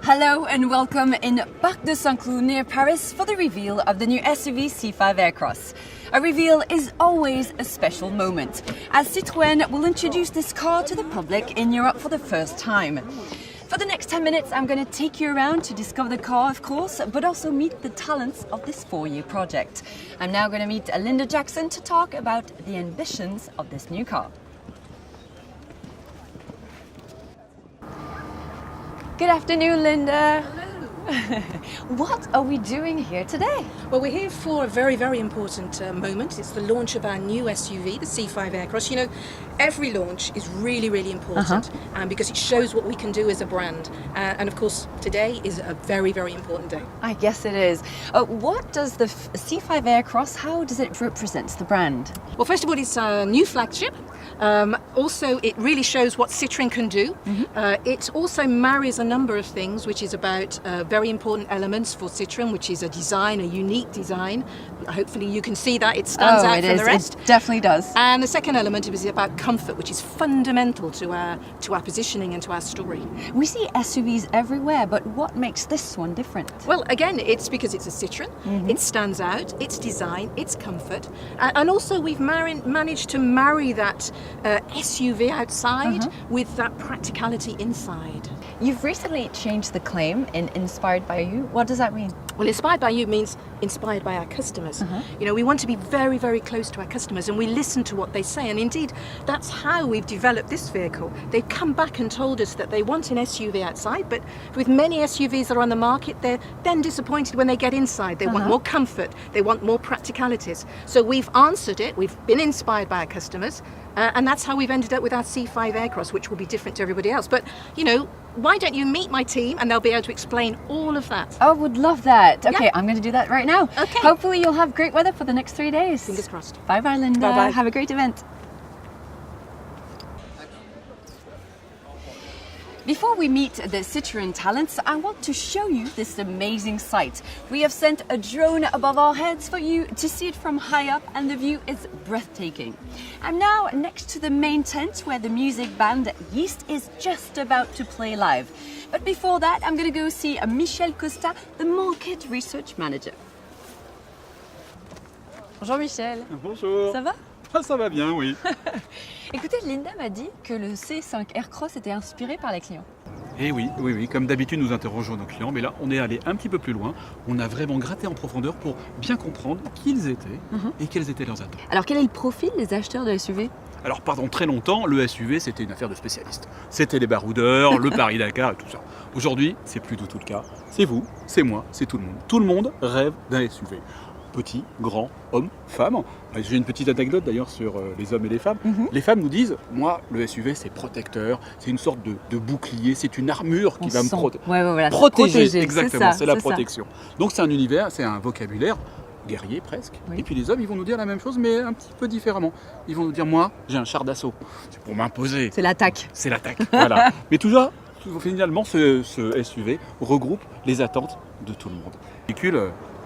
Hello and welcome in Parc de Saint-Cloud near Paris for the reveal of the new SUV C5 Aircross. A reveal is always a special moment, as Citroën will introduce this car to the public in Europe for the first time. For the next 10 minutes, I'm going to take you around to discover the car, of course, but also meet the talents of this 4-year project. I'm now going to meet Linda Jackson to talk about the ambitions of this new car. Good afternoon, Linda. What are we doing here today? Well, we're here for a very, very important moment. It's the launch of our new SUV, the C5 Aircross. You know, every launch is really, really important because it shows what we can do as a brand. And of course, today is a very, very important day. I guess it is. What does the C5 Aircross, how does it represent the brand? Well, first of all, it's a new flagship. Also, it really shows what Citroën can do. It also marries a number of things, which is about very important elements for Citroën, which is a design, a unique design. Hopefully you can see that it stands out from the rest. It definitely does. And the second element is about comfort, which is fundamental to our positioning and to our story. We see SUVs everywhere, but what makes this one different? Well, again, it's because it's a Citroën. It stands out, its design, its comfort. And also we've managed to marry that SUV outside with that practicality inside. You've recently changed the claim in Inspired by You. What does that mean? Well, Inspired by You means inspired by our customers. You know, we want to be very, very close to our customers and we listen to what they say. And indeed, that's how we've developed this vehicle. They've come back and told us that they want an SUV outside, but with many SUVs that are on the market, they're then disappointed when they get inside. They want more comfort. They want more practicalities. So we've answered it. We've been inspired by our customers. And that's how we've ended up with our C5 Aircross, which will be different to everybody else. But, you know, why don't you meet my team and they'll be able to explain all of that. I would love that. Okay, I'm going to do that right now. Okay. Hopefully you'll have great weather for the next 3 days. Fingers crossed. Bye-bye, Linda. Bye-bye. Have a great event. Before we meet the Citroën talents, I want to show you this amazing sight. We have sent a drone above our heads for you to see it from high up, and the view is breathtaking. I'm now next to the main tent where the music band Yeast is just about to play live. But before that, I'm going to go see Michel Costa, the Market Research Manager. Bonjour Michel. Bonjour. Ça va? Ah, ça va bien, oui. Écoutez, Linda m'a dit que le C5 Aircross était inspiré par les clients. Et oui, comme d'habitude nous interrogeons nos clients, mais là on est allé un petit peu plus loin. On a vraiment gratté en profondeur pour bien comprendre qui ils étaient et quelles étaient leurs attentes. Alors quel est le profil des acheteurs de SUV? Alors pendant très longtemps, le SUV c'était une affaire de spécialistes. C'était les baroudeurs, le Paris-Dakar et tout ça. Aujourd'hui, c'est plus du tout le cas. C'est vous, c'est moi, c'est tout le monde. Tout le monde rêve d'un SUV. Petit, grand, homme, femme. J'ai une petite anecdote d'ailleurs sur les hommes et les femmes. Les femmes nous disent, moi, le SUV c'est protecteur, c'est une sorte de bouclier, c'est une armure qui va me protéger. Exactement, c'est la protection. Donc c'est un univers, c'est un vocabulaire guerrier presque. Et puis les hommes, ils vont nous dire la même chose, mais un petit peu différemment. Ils vont nous dire, moi, j'ai un char d'assaut, c'est pour m'imposer. C'est l'attaque. C'est l'attaque, voilà. Mais toujours, finalement, ce SUV regroupe les attentes de tout le monde. Véhicule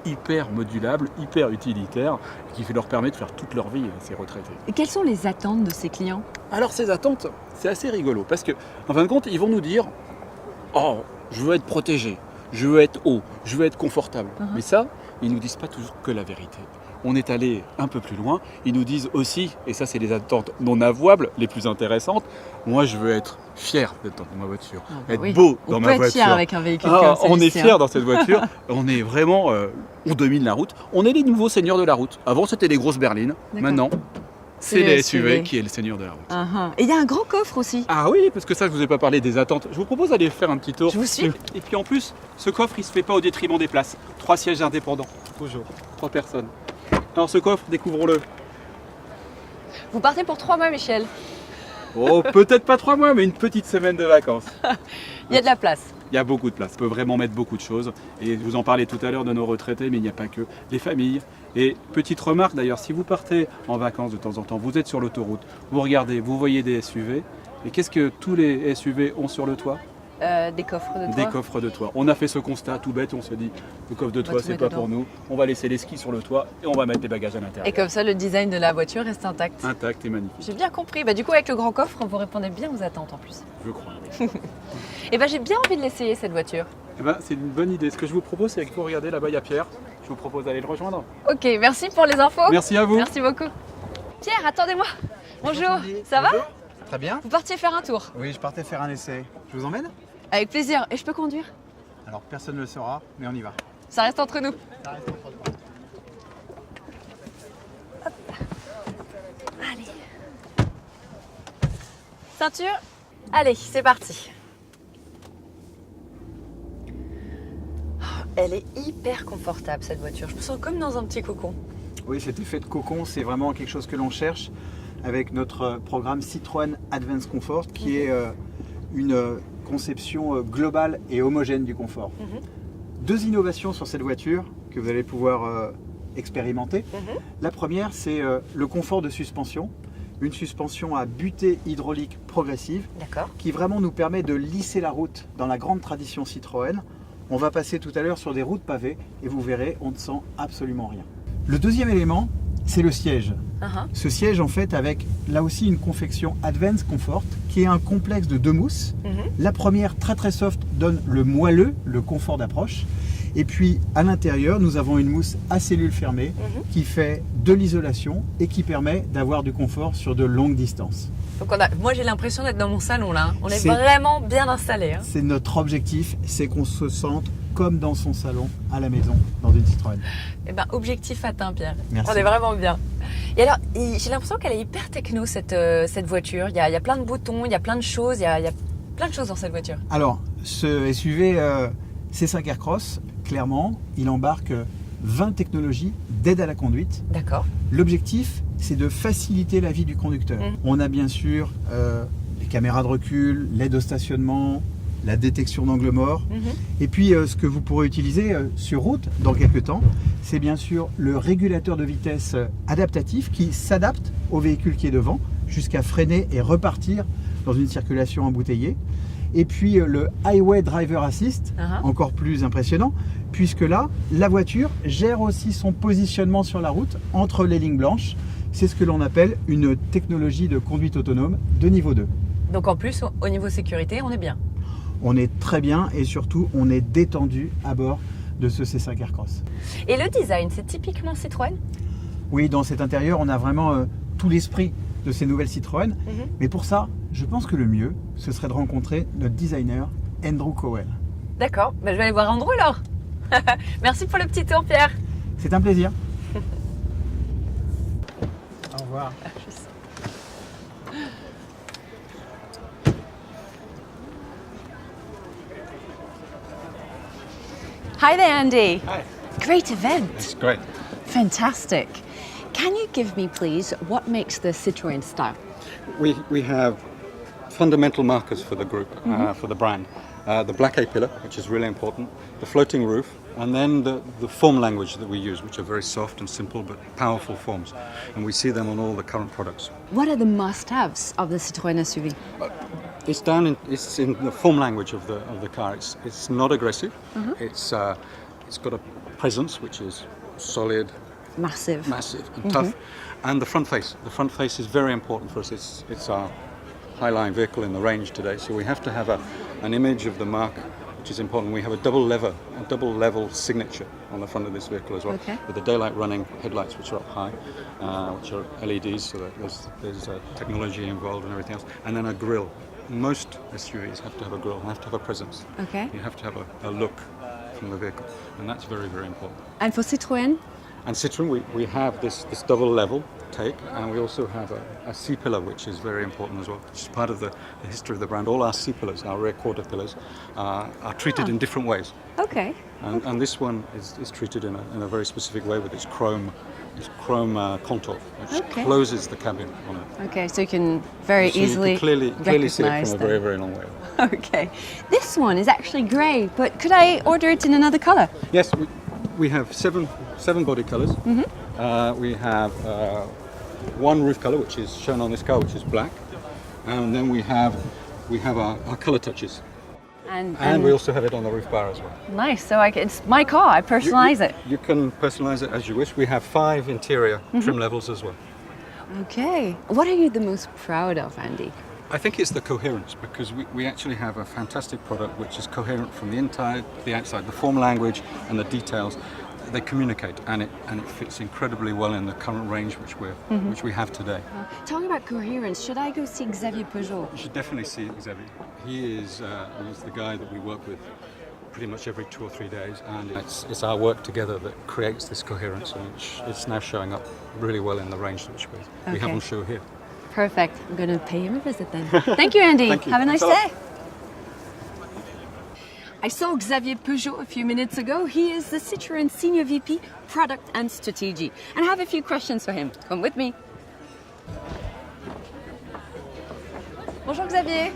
hyper modulable, hyper utilitaire, qui leur permet de faire toute leur vie, ces retraités. Et quelles sont les attentes de ces clients? Alors ces attentes, c'est assez rigolo, parce que en fin de compte, ils vont nous dire « Oh, je veux être protégé, je veux être haut, je veux être confortable ». Mais ça, ils ne nous disent pas toujours que la vérité. On est allé un peu plus loin, ils nous disent aussi, et ça c'est les attentes non avouables, les plus intéressantes, moi je veux être fier d'être dans ma voiture, être beau dans ma voiture. On peut être fier avec un véhicule comme celui-ci. On est fier dans cette voiture, on est vraiment, on domine la route, on est les nouveaux seigneurs de la route. Avant c'était les grosses berlines, maintenant c'est les SUV qui est le seigneur de la route. Et il y a un grand coffre aussi. Ah oui, parce que ça je vous ai pas parlé des attentes. Je vous propose d'aller faire un petit tour. Je vous suis. Et puis en plus, ce coffre il se fait pas au détriment des places. 3 sièges indépendants, toujours, 3 personnes. Alors ce coffre, découvrons-le. Vous partez pour 3 mois, Michel. Oh, peut-être pas 3 mois, mais une petite semaine de vacances. Il y a de la place. Il y a beaucoup de place. On peut vraiment mettre beaucoup de choses. Et je vous en parlais tout à l'heure de nos retraités, mais il n'y a pas que les familles. Et petite remarque d'ailleurs, si vous partez en vacances de temps en temps, vous êtes sur l'autoroute, vous regardez, vous voyez des SUV. Et qu'est-ce que tous les SUV ont sur le toit? des coffres de toit. Des coffres de toit. On a fait ce constat tout bête, on se dit le coffre de toit c'est pas pour nous, on va laisser les skis sur le toit et on va mettre des bagages à l'intérieur. Et comme ça, le design de la voiture reste intact. Intact et magnifique. J'ai bien compris. Bah, du coup, avec le grand coffre, vous répondez bien aux attentes en plus. Je crois. Et ben, j'ai bien envie de l'essayer cette voiture. Eh ben, c'est une bonne idée. Ce que je vous propose, c'est que vous regardez là-bas, il y a Pierre. Je vous propose d'aller le rejoindre. Ok, merci pour les infos. Merci à vous. Merci beaucoup. Pierre, attendez-moi. Bonjour, ça va? Très bien. Vous partiez faire un tour. Oui, je partais faire un essai. Je vous emmène? Avec plaisir. Et je peux conduire? Alors personne ne le saura, mais on y va. Ça reste entre nous. Ça reste entre nous. Allez. Ceinture. Allez, c'est parti. Elle est hyper confortable cette voiture. Je me sens comme dans un petit cocon. Oui, cet effet de cocon, c'est vraiment quelque chose que l'on cherche avec notre programme Citroën Advanced Comfort, qui est une conception globale et homogène du confort. Deux innovations sur cette voiture que vous allez pouvoir expérimenter. La première, c'est le confort de suspension. Une suspension à butée hydraulique progressive D'accord. qui vraiment nous permet de lisser la route dans la grande tradition Citroën. On va passer tout à l'heure sur des routes pavées et vous verrez, on ne sent absolument rien. Le deuxième élément, c'est le siège. Ce siège, en fait, avec là aussi une confection Advanced Comfort qui est un complexe de deux mousses. La première, très très soft, donne le moelleux, le confort d'approche. Et puis à l'intérieur, nous avons une mousse à cellules fermées qui fait de l'isolation et qui permet d'avoir du confort sur de longues distances. Donc moi j'ai l'impression d'être dans mon salon là. On est C'est- vraiment bien installé. Hein. C'est notre objectif, c'est qu'on se sente comme dans son salon à la maison, dans une Citroën. Eh ben objectif atteint Pierre. Merci. On est vraiment bien. Et alors j'ai l'impression qu'elle est hyper techno cette voiture. Il y a plein de boutons, il y a plein de choses, il y a plein de choses dans cette voiture. Alors, ce SUV C5 Aircross, clairement, il embarque 20 technologies d'aide à la conduite. D'accord. L'objectif, c'est de faciliter la vie du conducteur. On a bien sûr les caméras de recul, l'aide au stationnement, la détection d'angle mort. Et puis, ce que vous pourrez utiliser sur route dans quelques temps, c'est bien sûr le régulateur de vitesse adaptatif qui s'adapte au véhicule qui est devant jusqu'à freiner et repartir dans une circulation embouteillée. Et puis le Highway Driver Assist, encore plus impressionnant, puisque là, la voiture gère aussi son positionnement sur la route entre les lignes blanches. C'est ce que l'on appelle une technologie de conduite autonome de niveau 2. Donc en plus au niveau sécurité on est bien. On est très bien et surtout on est détendu à bord de ce C5 Aircross. Et le design c'est typiquement Citroën? Oui, dans cet intérieur, on a vraiment tout l'esprit de ces nouvelles Citroën. Mais pour ça, je pense que le mieux, ce serait de rencontrer notre designer, Andrew Cowell. D'accord, je vais aller voir Andrew alors. Merci pour le petit tour Pierre. C'est un plaisir. Au revoir. Hi there Andy. Hi. Great event. It's great. Fantastic. Can you give me please what makes the Citroën style? We have fundamental markers for the group, for the brand. The black A-pillar, which is really important, the floating roof, and then the form language that we use, which are very soft and simple but powerful forms. And we see them on all the current products. What are the must-haves of the Citroën SUV? It's in the form language of the car. It's not aggressive. It's got a presence which is solid, Massive. massive and tough. And the front face. The front face is very important for us. It's our high-line vehicle in the range today, so we have to have an image of the mark, which is important. We have a double level signature on the front of this vehicle as well, with the daylight running headlights, which are up high, which are LEDs, so that there's technology involved and everything else, and then a grille. Most SUVs have to have a grille, have to have a presence. Okay. You have to have a look from the vehicle, and that's very, very important. And for Citroën? And Citroën, we have this double level take, and we also have a C-pillar, which is very important as well, which is part of the history of the brand. All our C-pillars, our rear quarter pillars, are treated in different ways. Okay. And this one is treated in a very specific way with its chrome contour, which closes the cabin on it. Okay, so you can very So easily you can clearly see it recognize from a them. very, very long way. Okay. This one is actually grey, but could I order it in another colour? Yes, we have seven body colours. We have one roof colour, which is shown on this car, which is black, and then we have our colour touches. And we also have it on the roof bar as well. Nice. So it's my car. I personalize it. You can personalize it as you wish. We have 5 interior trim levels as well. Okay. What are you the most proud of, Andy? I think it's the coherence, because we actually have a fantastic product which is coherent from the inside, the outside, the form language and the details. They communicate, and it fits incredibly well in the current range which we have today. Talking about coherence, should I go see Xavier Peugeot? You should definitely see Xavier. He's the guy that we work with pretty much every 2 or 3 days, and it's our work together that creates this coherence, and it's now showing up really well in the range which we have on show here. Perfect. I'm going to pay him a visit then. Thank you, Andy. Thank you. Have a nice Thanks a day. I saw Xavier Peugeot a few minutes ago. He is the Citroën Senior VP, Product and Strategy. And I have a few questions for him. Come with me. Bonjour Xavier.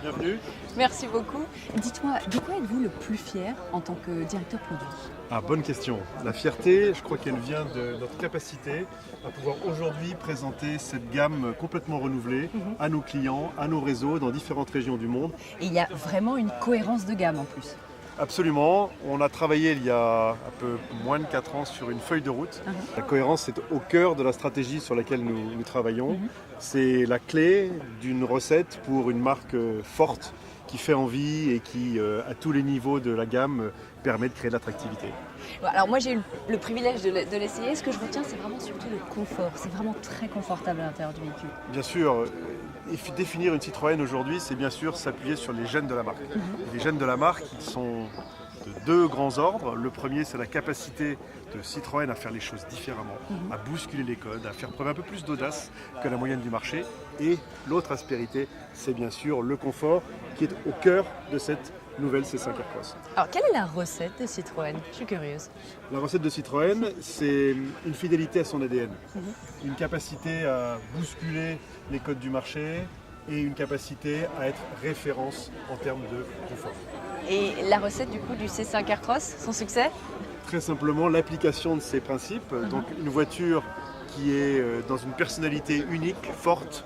Bienvenue. Merci beaucoup. Dites-moi, de quoi êtes-vous le plus fier en tant que directeur produit? Ah, bonne question. La fierté, je crois qu'elle vient de notre capacité à pouvoir aujourd'hui présenter cette gamme complètement renouvelée à nos clients, à nos réseaux dans différentes régions du monde. Et il y a vraiment une cohérence de gamme en plus. Absolument. On a travaillé il y a un peu moins de 4 ans sur une feuille de route. La cohérence est au cœur de la stratégie sur laquelle nous travaillons. C'est la clé d'une recette pour une marque forte qui fait envie et qui, à tous les niveaux de la gamme, permet de créer de l'attractivité. Alors moi j'ai eu le privilège de l'essayer. Ce que je retiens, c'est vraiment surtout le confort. C'est vraiment très confortable à l'intérieur du véhicule. Bien sûr, définir une Citroën aujourd'hui, c'est bien sûr s'appuyer sur les gènes de la marque. Les gènes de la marque, ils sont de 2 grands ordres. Le premier, c'est la capacité de Citroën à faire les choses différemment, à bousculer les codes, à faire preuve un peu plus d'audace que la moyenne du marché. Et l'autre aspérité, c'est bien sûr le confort qui est au cœur de cette nouvelle C5 Aircross. Alors quelle est la recette de Citroën? Je suis curieuse. La recette de Citroën, c'est une fidélité à son ADN, une capacité à bousculer les codes du marché et une capacité à être référence en termes de confort. Et la recette du coup du C5 Aircross, son succès? Très simplement l'application de ces principes, donc une voiture qui est dans une personnalité unique, forte,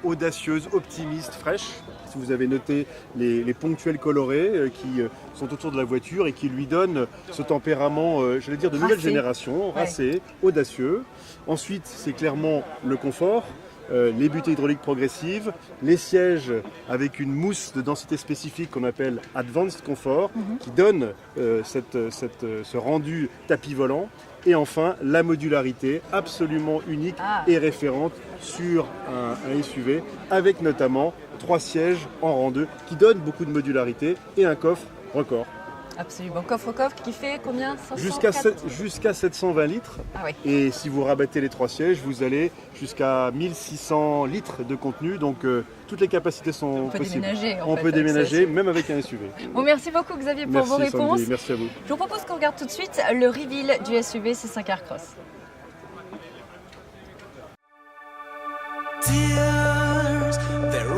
audacieuse, optimiste, fraîche. Si vous avez noté les ponctuels colorés qui sont autour de la voiture et qui lui donnent ce tempérament, j'allais dire, de nouvelle génération, racé, audacieux. Ensuite, c'est clairement le confort. Les butées hydrauliques progressives, les sièges avec une mousse de densité spécifique qu'on appelle Advanced Comfort, qui donne ce rendu tapis volant. Et enfin, la modularité absolument unique et référente sur un SUV, avec notamment 3 sièges en rang 2 qui donnent beaucoup de modularité et un coffre record. Absolument. Coffre-coffre qui fait combien? 500, Jusqu'à 720 litres. Ah oui. Et si vous rabattez les 3 sièges, vous allez jusqu'à 1600 litres de contenu. Donc toutes les capacités sont possibles. On peut déménager même avec un SUV. Bon, merci beaucoup Xavier pour Merci, vos réponses. Sandy, merci à vous. Je vous propose qu'on regarde tout de suite le reveal du SUV C5 Aircross. Tears, they're